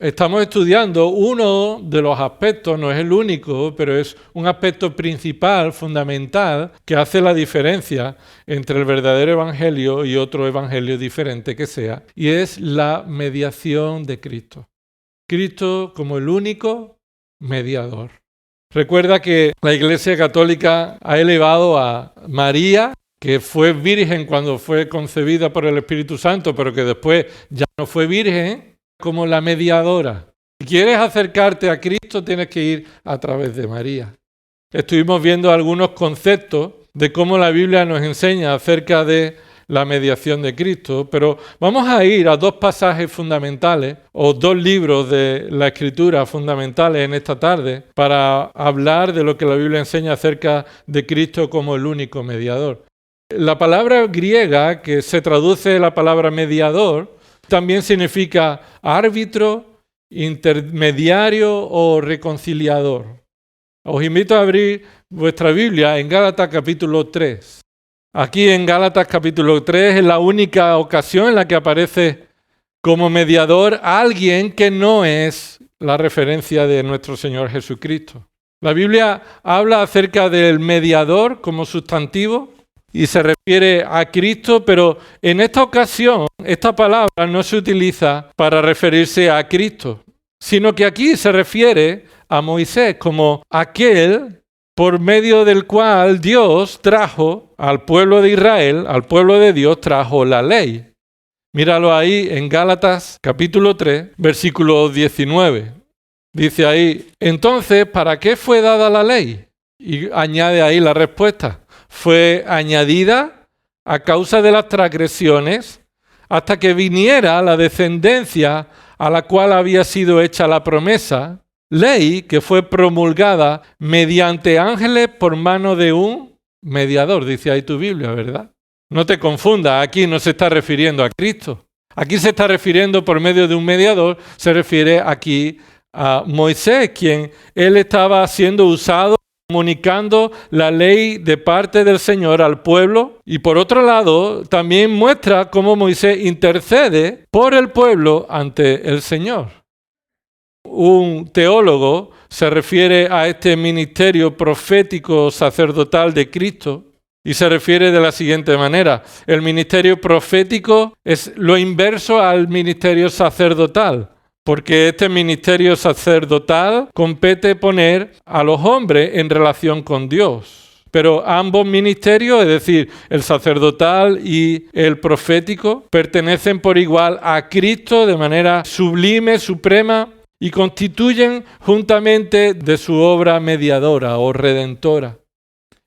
estamos estudiando uno de los aspectos, no es el único, pero es un aspecto principal, fundamental, que hace la diferencia entre el verdadero evangelio y otro evangelio diferente que sea, y es la mediación de Cristo. Cristo como el único mediador. Recuerda que la Iglesia Católica ha elevado a María, que fue virgen cuando fue concebida por el Espíritu Santo, pero que después ya no fue virgen, como la mediadora. Si quieres acercarte a Cristo, tienes que ir a través de María. Estuvimos viendo algunos conceptos de cómo la Biblia nos enseña acerca de la mediación de Cristo, pero vamos a ir a dos pasajes fundamentales o dos libros de la Escritura fundamentales en esta tarde para hablar de lo que la Biblia enseña acerca de Cristo como el único mediador. La palabra griega que se traduce la palabra mediador también significa árbitro, intermediario o reconciliador. Os invito a abrir vuestra Biblia en Gálatas capítulo 3. Aquí en Gálatas capítulo 3 es la única ocasión en la que aparece como mediador alguien que no es la referencia de nuestro Señor Jesucristo. La Biblia habla acerca del mediador como sustantivo y se refiere a Cristo, pero en esta ocasión esta palabra no se utiliza para referirse a Cristo, sino que aquí se refiere a Moisés como aquel por medio del cual Dios trajo al pueblo de Israel, al pueblo de Dios, trajo la ley. Míralo ahí en Gálatas capítulo 3, versículo 19. Dice ahí, entonces, ¿para qué fue dada la ley? Y añade ahí la respuesta. Fue añadida a causa de las transgresiones hasta que viniera la descendencia a la cual había sido hecha la promesa, ley que fue promulgada mediante ángeles por mano de un mediador, dice ahí tu Biblia, ¿verdad? No te confundas, aquí no se está refiriendo a Cristo. Aquí se está refiriendo por medio de un mediador, se refiere aquí a Moisés, quien él estaba siendo usado, comunicando la ley de parte del Señor al pueblo. Y por otro lado, también muestra cómo Moisés intercede por el pueblo ante el Señor. Un teólogo se refiere a este ministerio profético sacerdotal de Cristo y se refiere de la siguiente manera. El ministerio profético es lo inverso al ministerio sacerdotal, porque este ministerio sacerdotal compete poner a los hombres en relación con Dios. Pero ambos ministerios, es decir, el sacerdotal y el profético, pertenecen por igual a Cristo de manera sublime, suprema, y constituyen juntamente de su obra mediadora o redentora.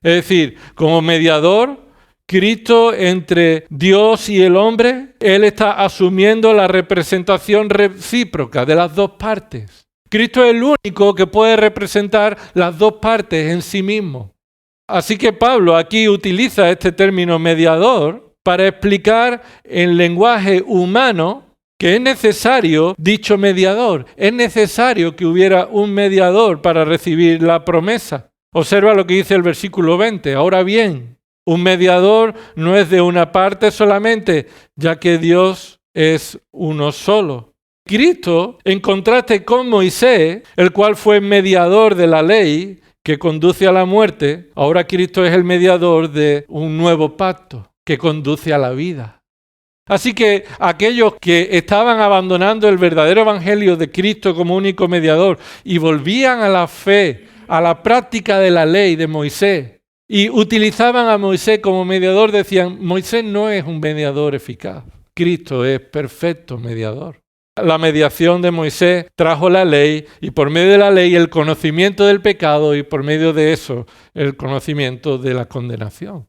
Es decir, como mediador, Cristo entre Dios y el hombre, Él está asumiendo la representación recíproca de las dos partes. Cristo es el único que puede representar las dos partes en sí mismo. Así que Pablo aquí utiliza este término mediador para explicar en lenguaje humano que es necesario dicho mediador. Es necesario que hubiera un mediador para recibir la promesa. Observa lo que dice el versículo 20. Ahora bien, un mediador no es de una parte solamente, ya que Dios es uno solo. Cristo, en contraste con Moisés, el cual fue mediador de la ley que conduce a la muerte, ahora Cristo es el mediador de un nuevo pacto que conduce a la vida. Así que aquellos que estaban abandonando el verdadero evangelio de Cristo como único mediador y volvían a la fe, a la práctica de la ley de Moisés y utilizaban a Moisés como mediador, decían, Moisés no es un mediador eficaz, Cristo es perfecto mediador. La mediación de Moisés trajo la ley y por medio de la ley el conocimiento del pecado y por medio de eso el conocimiento de la condenación.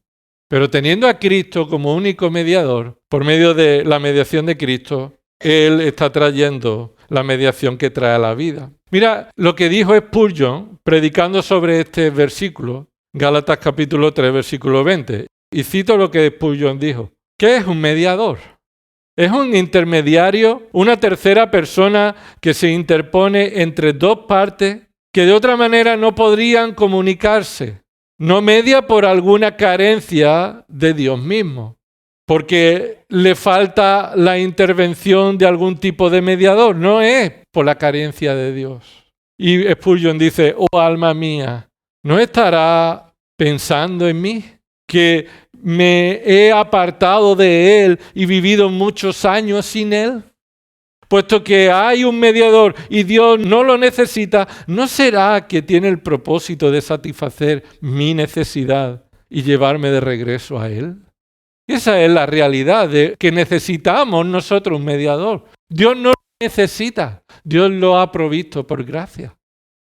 Pero teniendo a Cristo como único mediador, por medio de la mediación de Cristo, Él está trayendo la mediación que trae a la vida. Mira lo que dijo Spurgeon predicando sobre este versículo, Gálatas capítulo 3, versículo 20. Y cito lo que Spurgeon dijo. ¿Qué es un mediador? Es un intermediario, una tercera persona que se interpone entre dos partes que de otra manera no podrían comunicarse. No media por alguna carencia de Dios mismo, porque le falta la intervención de algún tipo de mediador. No es por la carencia de Dios. Y Spurgeon dice, oh alma mía, ¿no estará pensando en mí? Que me he apartado de Él y vivido muchos años sin Él. Puesto que hay un mediador y Dios no lo necesita, ¿no será que tiene el propósito de satisfacer mi necesidad y llevarme de regreso a Él? Esa es la realidad de que necesitamos nosotros un mediador. Dios no lo necesita, Dios lo ha provisto por gracia.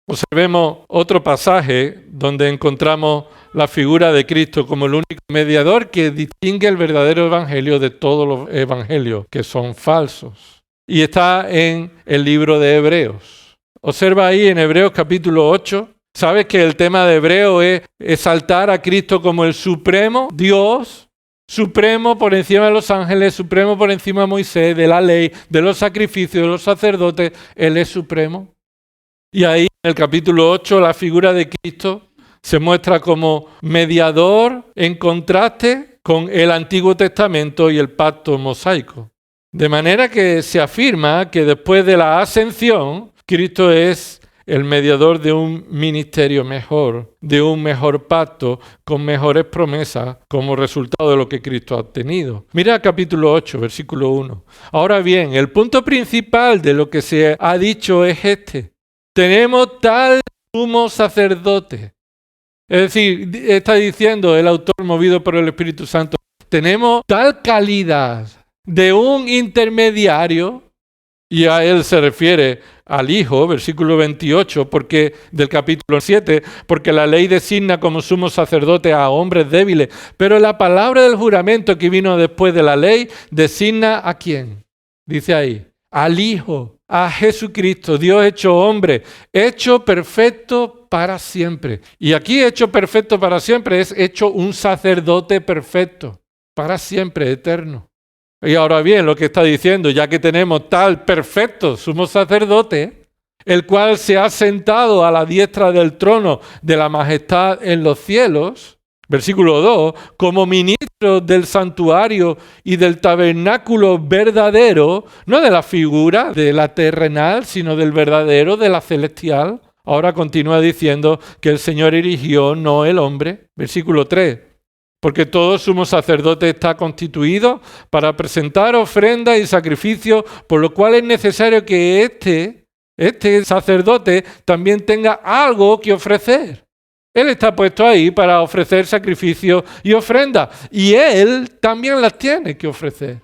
Observemos otro pasaje donde encontramos la figura de Cristo como el único mediador que distingue el verdadero evangelio de todos los evangelios que son falsos. Y está en el libro de Hebreos. Observa ahí en Hebreos capítulo 8. ¿Sabes que el tema de Hebreos es exaltar a Cristo como el supremo Dios, supremo por encima de los ángeles, supremo por encima de Moisés, de la ley, de los sacrificios, de los sacerdotes? Él es supremo. Y ahí en el capítulo 8 la figura de Cristo se muestra como mediador en contraste con el Antiguo Testamento y el pacto mosaico. De manera que se afirma que después de la ascensión, Cristo es el mediador de un ministerio mejor, de un mejor pacto, con mejores promesas como resultado de lo que Cristo ha obtenido. Mira capítulo 8, versículo 1. Ahora bien, el punto principal de lo que se ha dicho es este. Tenemos tal sumo sacerdote. Es decir, está diciendo el autor movido por el Espíritu Santo, tenemos tal calidad de un intermediario, y a él se refiere al Hijo, versículo 28, porque del capítulo 7, porque la ley designa como sumo sacerdote a hombres débiles, pero la palabra del juramento que vino después de la ley designa ¿a quién? Dice ahí, al Hijo, a Jesucristo, Dios hecho hombre, hecho perfecto para siempre. Y aquí hecho perfecto para siempre es hecho un sacerdote perfecto, para siempre, eterno. Y ahora bien, lo que está diciendo, ya que tenemos tal perfecto sumo sacerdote, el cual se ha sentado a la diestra del trono de la majestad en los cielos, versículo 2, como ministro del santuario y del tabernáculo verdadero, no de la figura de la terrenal, sino del verdadero, de la celestial. Ahora continúa diciendo que el Señor erigió, no el hombre. Versículo 3. Porque todo sumo sacerdote está constituido para presentar ofrendas y sacrificios, por lo cual es necesario que este sacerdote también tenga algo que ofrecer. Él está puesto ahí para ofrecer sacrificios y ofrendas, y él también las tiene que ofrecer.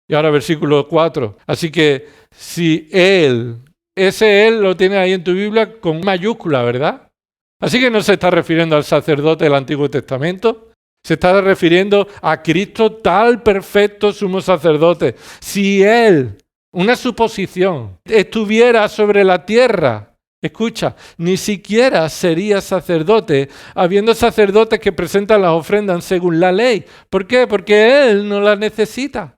Y ahora versículo 4. Así que si ese él lo tiene ahí en tu Biblia con mayúscula, ¿verdad? Así que no se está refiriendo al sacerdote del Antiguo Testamento. Se está refiriendo a Cristo tal perfecto sumo sacerdote. Si Él, una suposición, estuviera sobre la tierra, escucha, ni siquiera sería sacerdote, habiendo sacerdotes que presentan las ofrendas según la ley. ¿Por qué? Porque Él no las necesita.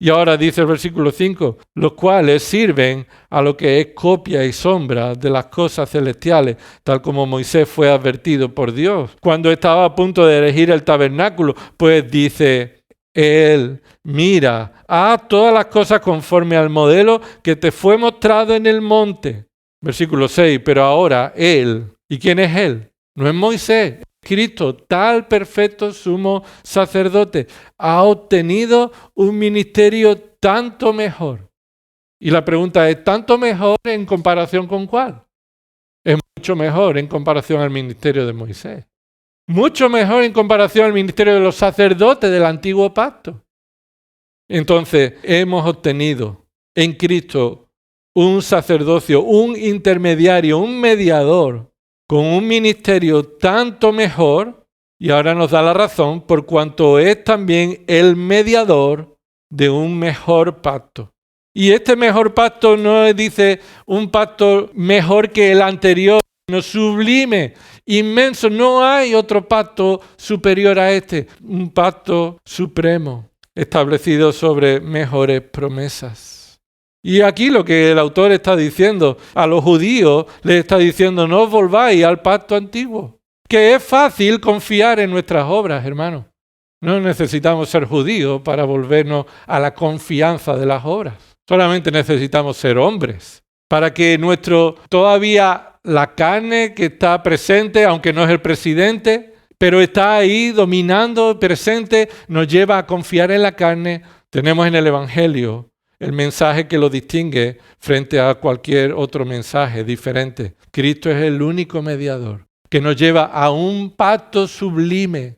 Y ahora dice el versículo 5, los cuales sirven a lo que es copia y sombra de las cosas celestiales, tal como Moisés fue advertido por Dios. Cuando estaba a punto de erigir el tabernáculo, pues dice él, mira, haz todas las cosas conforme al modelo que te fue mostrado en el monte. Versículo 6, pero ahora él, ¿y quién es él? No es Moisés. Cristo, tal perfecto sumo sacerdote, ha obtenido un ministerio tanto mejor. Y la pregunta es, ¿tanto mejor en comparación con cuál? Es mucho mejor en comparación al ministerio de Moisés. Mucho mejor en comparación al ministerio de los sacerdotes del antiguo pacto. Entonces, hemos obtenido en Cristo un sacerdocio, un intermediario, un mediador, con un ministerio tanto mejor, y ahora nos da la razón, por cuanto es también el mediador de un mejor pacto. Y este mejor pacto no dice un pacto mejor que el anterior, sino sublime, inmenso. No hay otro pacto superior a este, un pacto supremo, establecido sobre mejores promesas. Y aquí lo que el autor está diciendo a los judíos, les está diciendo, no os volváis al pacto antiguo. Que es fácil confiar en nuestras obras, hermanos. No necesitamos ser judíos para volvernos a la confianza de las obras. Solamente necesitamos ser hombres para que todavía la carne que está presente, aunque no es el presidente, pero está ahí dominando, presente, nos lleva a confiar en la carne. Tenemos en el Evangelio el mensaje que lo distingue frente a cualquier otro mensaje diferente. Cristo es el único mediador que nos lleva a un pacto sublime,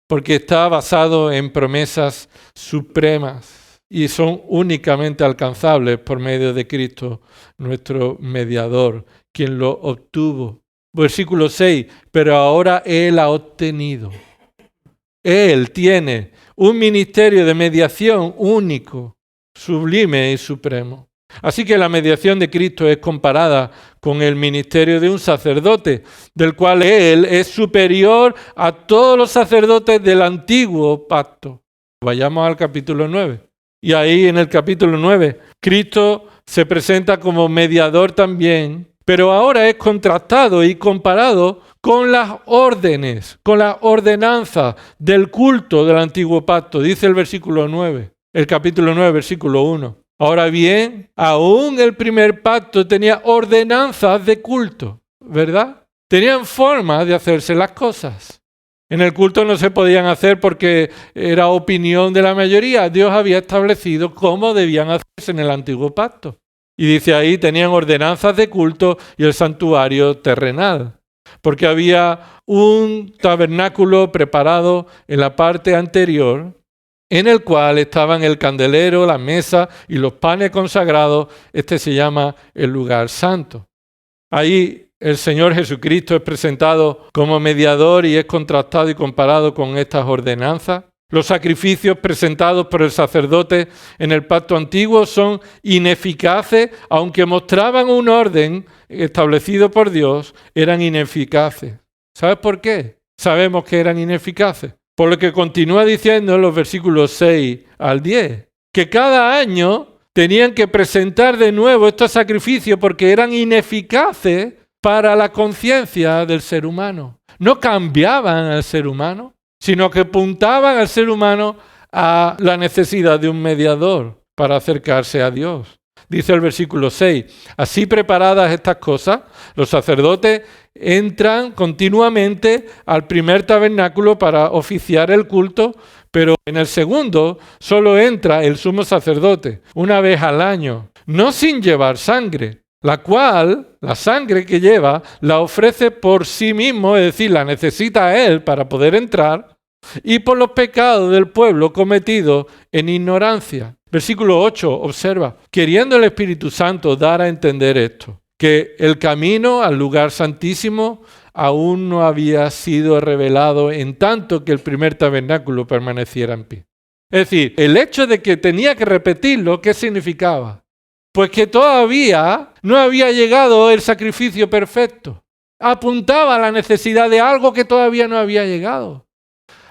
porque está basado en promesas supremas y son únicamente alcanzables por medio de Cristo, nuestro mediador, quien lo obtuvo. Versículo 6, pero ahora Él ha obtenido. Él tiene un ministerio de mediación único, sublime y supremo. Así que la mediación de Cristo es comparada con el ministerio de un sacerdote, del cual Él es superior a todos los sacerdotes del antiguo pacto. Vayamos al capítulo 9. Y ahí en el capítulo 9, Cristo se presenta como mediador también, pero ahora es contrastado y comparado con las órdenes, con las ordenanzas del culto del antiguo pacto. Dice el versículo 9, el capítulo 9, versículo 1. Ahora bien, aún el primer pacto tenía ordenanzas de culto, ¿verdad? Tenían formas de hacerse las cosas. En el culto no se podían hacer porque era opinión de la mayoría. Dios había establecido cómo debían hacerse en el antiguo pacto. Y dice ahí, tenían ordenanzas de culto y el santuario terrenal. Porque había un tabernáculo preparado en la parte anterior, en el cual estaban el candelero, la mesa y los panes consagrados. Este se llama el lugar santo. Ahí el Señor Jesucristo es presentado como mediador y es contrastado y comparado con estas ordenanzas. Los sacrificios presentados por el sacerdote en el pacto antiguo son ineficaces, aunque mostraban un orden establecido por Dios, eran ineficaces. ¿Sabes por qué? Sabemos que eran ineficaces. Por lo que continúa diciendo en los versículos 6 al 10, que cada año tenían que presentar de nuevo estos sacrificios porque eran ineficaces para la conciencia del ser humano. No cambiaban al ser humano, sino que apuntaban al ser humano a la necesidad de un mediador para acercarse a Dios. Dice el versículo 6, así preparadas estas cosas, los sacerdotes entran continuamente al primer tabernáculo para oficiar el culto, pero en el segundo solo entra el sumo sacerdote una vez al año, no sin llevar sangre, la cual, la sangre que lleva, la ofrece por sí mismo, es decir, la necesita él para poder entrar, y por los pecados del pueblo cometidos en ignorancia. Versículo 8, observa, queriendo el Espíritu Santo dar a entender esto, que el camino al lugar santísimo aún no había sido revelado en tanto que el primer tabernáculo permaneciera en pie. Es decir, el hecho de que tenía que repetirlo, ¿qué significaba? Pues que todavía no había llegado el sacrificio perfecto. Apuntaba a la necesidad de algo que todavía no había llegado.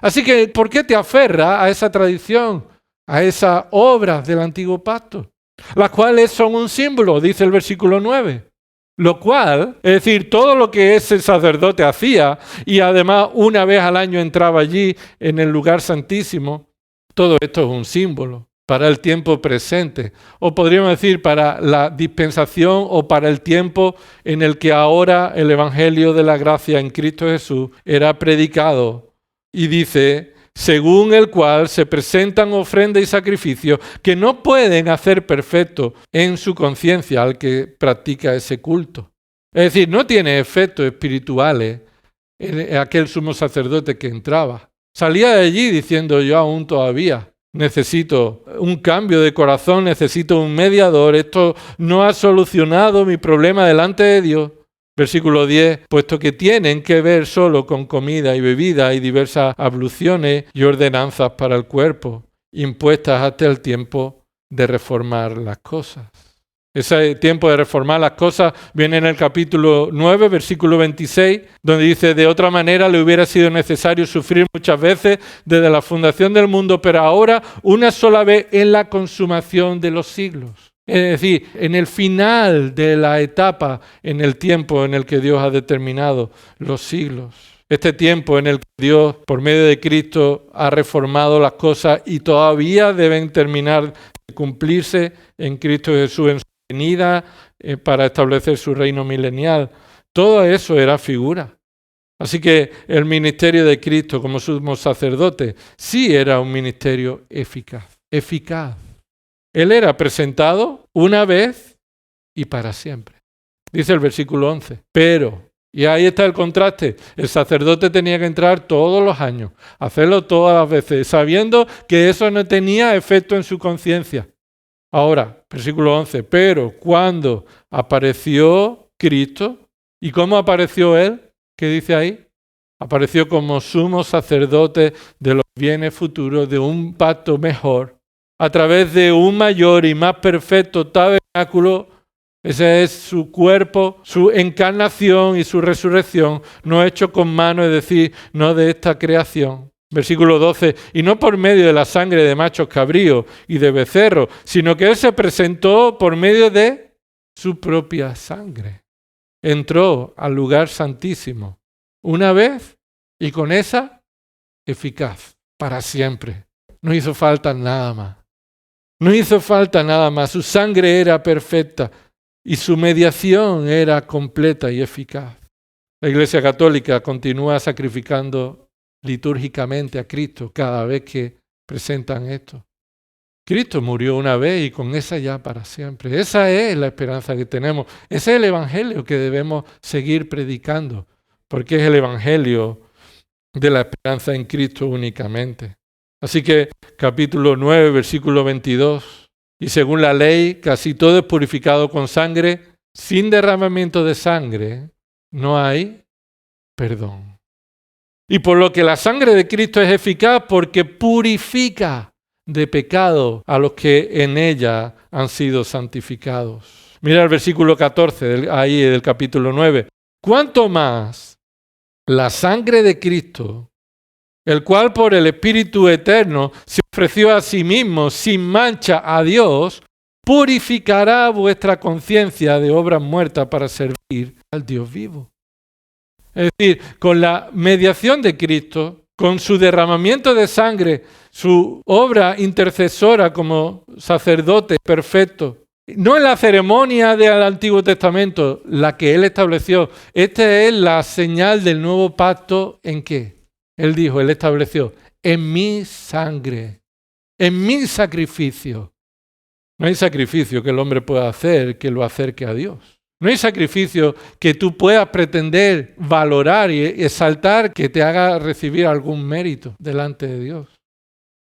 Así que, ¿por qué te aferras a esa tradición, a esas obras del antiguo pacto? Las cuales son un símbolo, dice el versículo 9. Lo cual, es decir, todo lo que ese sacerdote hacía, y además una vez al año entraba allí en el lugar santísimo, todo esto es un símbolo para el tiempo presente, o podríamos decir para la dispensación o para el tiempo en el que ahora el Evangelio de la gracia en Cristo Jesús era predicado. Y dice, según el cual se presentan ofrendas y sacrificios que no pueden hacer perfecto en su conciencia al que practica ese culto. Es decir, no tiene efectos espirituales en aquel sumo sacerdote que entraba. Salía de allí diciendo, yo aún todavía necesito un cambio de corazón, necesito un mediador, esto no ha solucionado mi problema delante de Dios. Versículo 10, puesto que tienen que ver solo con comida y bebida y diversas abluciones y ordenanzas para el cuerpo, impuestas hasta el tiempo de reformar las cosas. Ese tiempo de reformar las cosas viene en el capítulo 9, versículo 26, donde dice, de otra manera le hubiera sido necesario sufrir muchas veces desde la fundación del mundo, pero ahora una sola vez en la consumación de los siglos. Es decir, en el final de la etapa, en el tiempo en el que Dios ha determinado los siglos. Este tiempo en el que Dios, por medio de Cristo, ha reformado las cosas y todavía deben terminar de cumplirse en Cristo Jesús, en su venida para establecer su reino milenial. Todo eso era figura. Así que el ministerio de Cristo como sumo sacerdote sí era un ministerio eficaz. Él era presentado una vez y para siempre. Dice el versículo 11. Pero, y ahí está el contraste, el sacerdote tenía que entrar todos los años, hacerlo todas las veces, sabiendo que eso no tenía efecto en su conciencia. Ahora, versículo 11. Pero cuando apareció Cristo, ¿y cómo apareció Él? ¿Qué dice ahí? Apareció como sumo sacerdote de los bienes futuros, de un pacto mejor, a través de un mayor y más perfecto tabernáculo. Ese es su cuerpo, su encarnación y su resurrección, no hecho con mano, es decir, no de esta creación. Versículo 12, y no por medio de la sangre de machos cabríos y de becerros, sino que Él se presentó por medio de su propia sangre. Entró al lugar santísimo una vez y con esa eficaz para siempre. No hizo falta nada más. No hizo falta nada más. Su sangre era perfecta y su mediación era completa y eficaz. La Iglesia Católica continúa sacrificando litúrgicamente a Cristo cada vez que presentan esto. Cristo murió una vez y con esa ya para siempre. Esa es la esperanza que tenemos. Ese es el Evangelio que debemos seguir predicando, porque es el Evangelio de la esperanza en Cristo únicamente. Así que capítulo 9, versículo 22. Y según la ley, casi todo es purificado con sangre. Sin derramamiento de sangre no hay perdón. Y por lo que la sangre de Cristo es eficaz porque purifica de pecado a los que en ella han sido santificados. Mira el versículo 14 ahí del capítulo 9. ¿Cuánto más la sangre de Cristo, el cual por el Espíritu Eterno se ofreció a sí mismo sin mancha a Dios, purificará vuestra conciencia de obras muertas para servir al Dios vivo? Es decir, con la mediación de Cristo, con su derramamiento de sangre, su obra intercesora como sacerdote perfecto, no en la ceremonia del Antiguo Testamento, la que Él estableció. Esta es la señal del nuevo pacto. ¿En qué? Él dijo, Él estableció, en mi sangre, en mi sacrificio. No hay sacrificio que el hombre pueda hacer que lo acerque a Dios. No hay sacrificio que tú puedas pretender valorar y exaltar que te haga recibir algún mérito delante de Dios.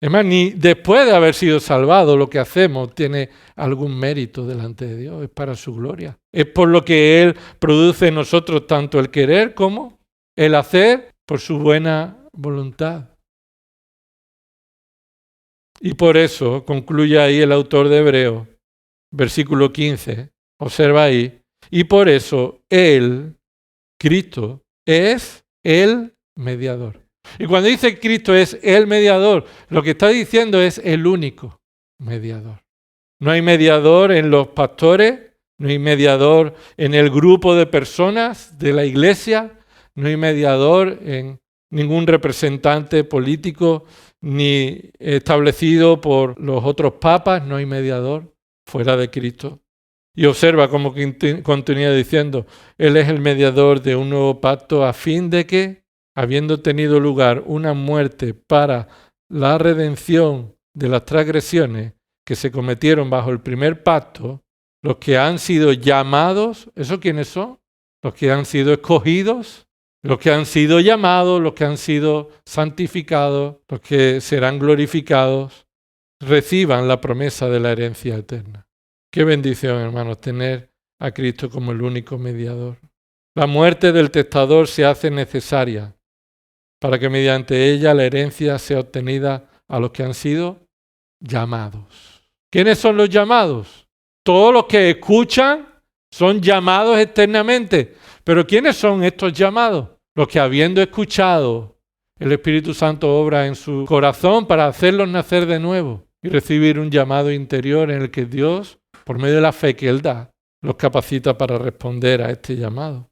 Es más, ni después de haber sido salvado lo que hacemos tiene algún mérito delante de Dios. Es para su gloria. Es por lo que Él produce en nosotros tanto el querer como el hacer por su buena voluntad. Y por eso concluye ahí el autor de Hebreos, versículo 15. Observa ahí. Y por eso Él, Cristo, es el mediador. Y cuando dice Cristo es el mediador, lo que está diciendo es el único mediador. No hay mediador en los pastores, no hay mediador en el grupo de personas de la iglesia, no hay mediador en ningún representante político ni establecido por los otros papas, no hay mediador fuera de Cristo. Y observa como continúa diciendo, Él es el mediador de un nuevo pacto a fin de que, habiendo tenido lugar una muerte para la redención de las transgresiones que se cometieron bajo el primer pacto, los que han sido llamados, ¿esos quiénes son? Los que han sido escogidos, los que han sido llamados, los que han sido santificados, los que serán glorificados, reciban la promesa de la herencia eterna. Qué bendición, hermanos, tener a Cristo como el único mediador. La muerte del testador se hace necesaria para que mediante ella la herencia sea obtenida a los que han sido llamados. ¿Quiénes son los llamados? Todos los que escuchan son llamados eternamente. ¿Pero quiénes son estos llamados? Los que habiendo escuchado, el Espíritu Santo obra en su corazón para hacerlos nacer de nuevo y recibir un llamado interior en el que Dios, por medio de la fe que Él da, los capacita para responder a este llamado.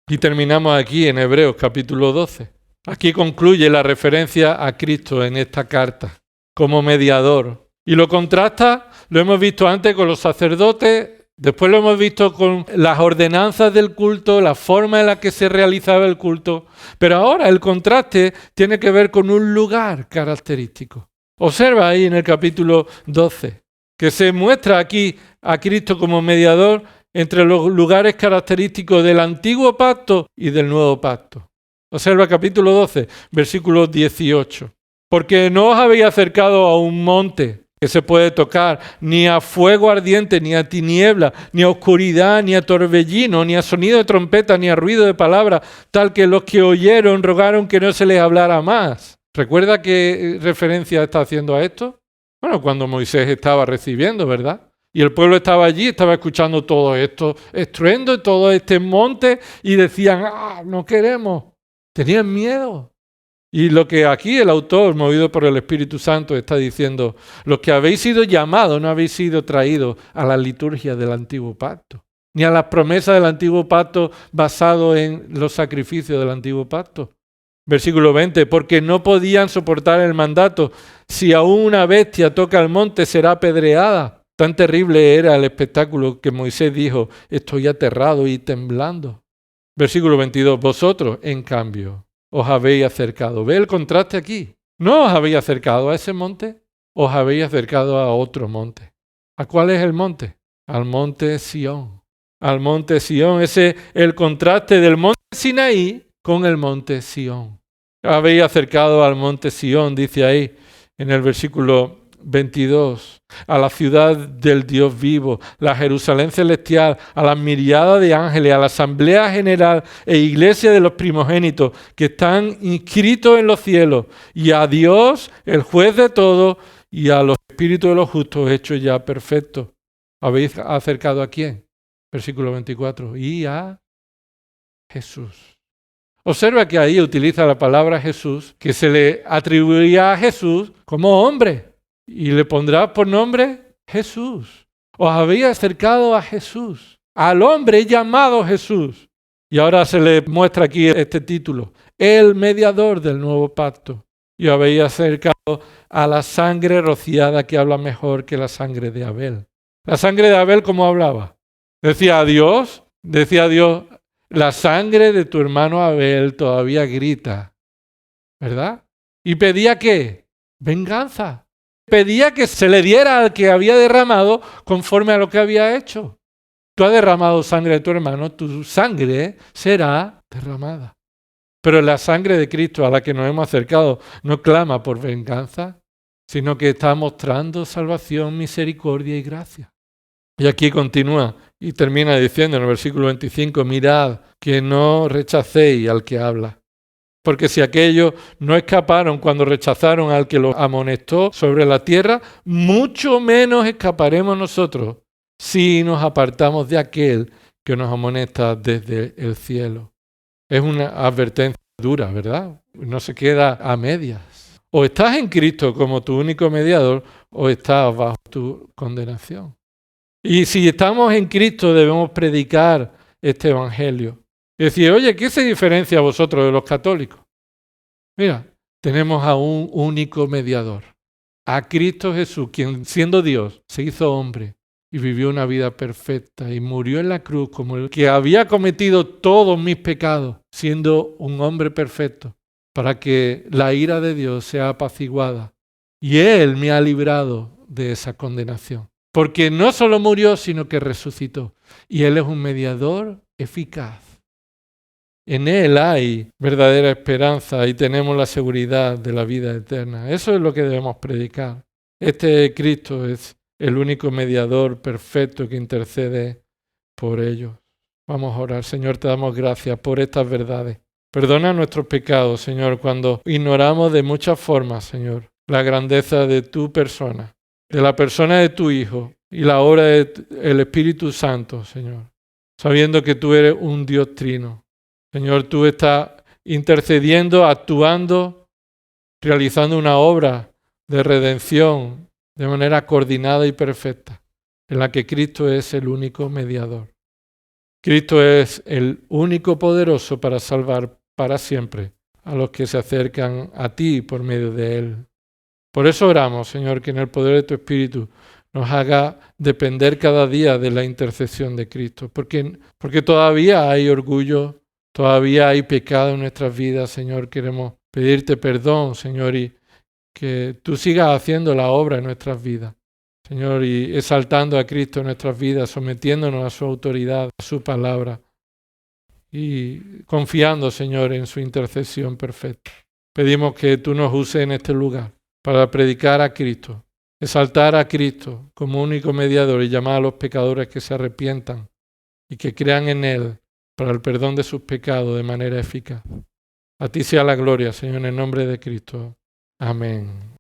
Y terminamos aquí en Hebreos capítulo 12. Aquí concluye la referencia a Cristo en esta carta como mediador. Y lo contrasta, lo hemos visto antes, con los sacerdotes Después lo hemos visto con las ordenanzas del culto, la forma en la que se realizaba el culto. Pero ahora el contraste tiene que ver con un lugar característico. Observa ahí en el capítulo 12, que se muestra aquí a Cristo como mediador entre los lugares característicos del antiguo pacto y del nuevo pacto. Observa capítulo 12, versículo 18. Porque no os habéis acercado a un monte que se puede tocar, ni a fuego ardiente, ni a tiniebla, ni a oscuridad, ni a torbellino, ni a sonido de trompeta, ni a ruido de palabra, tal que los que oyeron rogaron que no se les hablara más. ¿Recuerda qué referencia está haciendo a esto? Bueno, cuando Moisés estaba recibiendo, ¿verdad? Y el pueblo estaba allí, estaba escuchando todo esto, estruendo, todo este monte, y decían, no queremos. Tenían miedo. Y lo que aquí el autor, movido por el Espíritu Santo, está diciendo, los que habéis sido llamados no habéis sido traídos a la liturgia del antiguo pacto, ni a las promesas del antiguo pacto basado en los sacrificios del antiguo pacto. Versículo 20, porque no podían soportar el mandato, si aún una bestia toca el monte será apedreada. Tan terrible era el espectáculo que Moisés dijo, estoy aterrado y temblando. Versículo 22, vosotros, en cambio, os habéis acercado. ¿Ve el contraste aquí? No os habéis acercado a ese monte, os habéis acercado a otro monte. ¿A cuál es el monte? Al monte Sión. Al monte Sión, ese es el contraste del monte Sinaí con el monte Sión. Habéis acercado al monte Sión, dice ahí en el versículo 22, a la ciudad del Dios vivo, la Jerusalén celestial, a las miriadas de ángeles, a la asamblea general e iglesia de los primogénitos que están inscritos en los cielos, y a Dios, el juez de todo, y a los espíritus de los justos hechos ya perfectos. ¿Habéis acercado a quién? Versículo 24, y a Jesús. Observa que ahí utiliza la palabra Jesús, que se le atribuía a Jesús como hombre. Y le pondrá por nombre Jesús. Os habéis acercado a Jesús, al hombre llamado Jesús. Y ahora se le muestra aquí este título, el mediador del nuevo pacto. Y os habéis acercado a la sangre rociada que habla mejor que la sangre de Abel. La sangre de Abel, ¿cómo hablaba? Decía Dios, la sangre de tu hermano Abel todavía grita, ¿verdad? ¿Y pedía qué? Venganza. Pedía que se le diera al que había derramado conforme a lo que había hecho. Tú has derramado sangre de tu hermano, tu sangre será derramada. Pero la sangre de Cristo a la que nos hemos acercado no clama por venganza, sino que está mostrando salvación, misericordia y gracia. Y aquí continúa y termina diciendo en el versículo 25, mirad que no rechacéis al que habla. Porque si aquellos no escaparon cuando rechazaron al que los amonestó sobre la tierra, mucho menos escaparemos nosotros si nos apartamos de aquel que nos amonesta desde el cielo. Es una advertencia dura, ¿verdad? No se queda a medias. O estás en Cristo como tu único mediador o estás bajo tu condenación. Y si estamos en Cristo debemos predicar este evangelio. Y decir, oye, ¿qué se diferencia a vosotros de los católicos? Mira, tenemos a un único mediador, a Cristo Jesús, quien siendo Dios se hizo hombre y vivió una vida perfecta y murió en la cruz como el que había cometido todos mis pecados, siendo un hombre perfecto, para que la ira de Dios sea apaciguada. Y Él me ha librado de esa condenación. Porque no solo murió, sino que resucitó. Y Él es un mediador eficaz. En Él hay verdadera esperanza y tenemos la seguridad de la vida eterna. Eso es lo que debemos predicar. Este Cristo es el único mediador perfecto que intercede por ellos. Vamos a orar. Señor, te damos gracias por estas verdades. Perdona nuestros pecados, Señor, cuando ignoramos de muchas formas, Señor, la grandeza de tu persona, de la persona de tu Hijo y la obra del Espíritu Santo, Señor, sabiendo que tú eres un Dios trino. Señor, tú estás intercediendo, actuando, realizando una obra de redención de manera coordinada y perfecta, en la que Cristo es el único mediador. Cristo es el único poderoso para salvar para siempre a los que se acercan a ti por medio de Él. Por eso oramos, Señor, que en el poder de tu Espíritu nos haga depender cada día de la intercesión de Cristo, porque todavía hay orgullo, todavía hay pecado en nuestras vidas, Señor. Queremos pedirte perdón, Señor, y que tú sigas haciendo la obra en nuestras vidas, Señor, y exaltando a Cristo en nuestras vidas, sometiéndonos a su autoridad, a su palabra, y confiando, Señor, en su intercesión perfecta. Pedimos que tú nos uses en este lugar para predicar a Cristo, exaltar a Cristo como único mediador y llamar a los pecadores que se arrepientan y que crean en Él para el perdón de sus pecados de manera eficaz. A ti sea la gloria, Señor, en el nombre de Cristo. Amén.